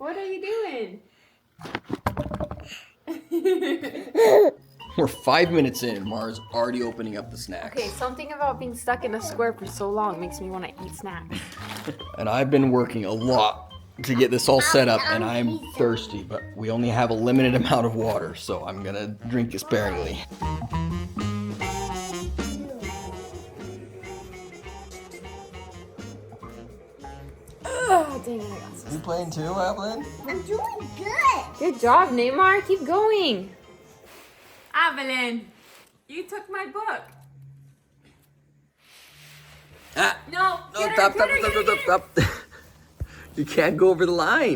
What are you doing? We're 5 minutes in and Mara's already opening up the snacks. Okay, something about being stuck in a square for so long makes me want to eat snacks. And I've been working a lot to get this all set up and I'm thirsty, but we only have a limited amount of water, so I'm gonna drink sparingly. Oh, dang it, I got You playing too, Avalon? I'm doing good. Good job, Neymar. Keep going. Avalon, you took my book. Ah! No, No, get her, stop, get stop, her, stop, get her, stop, stop. You can't go over the line.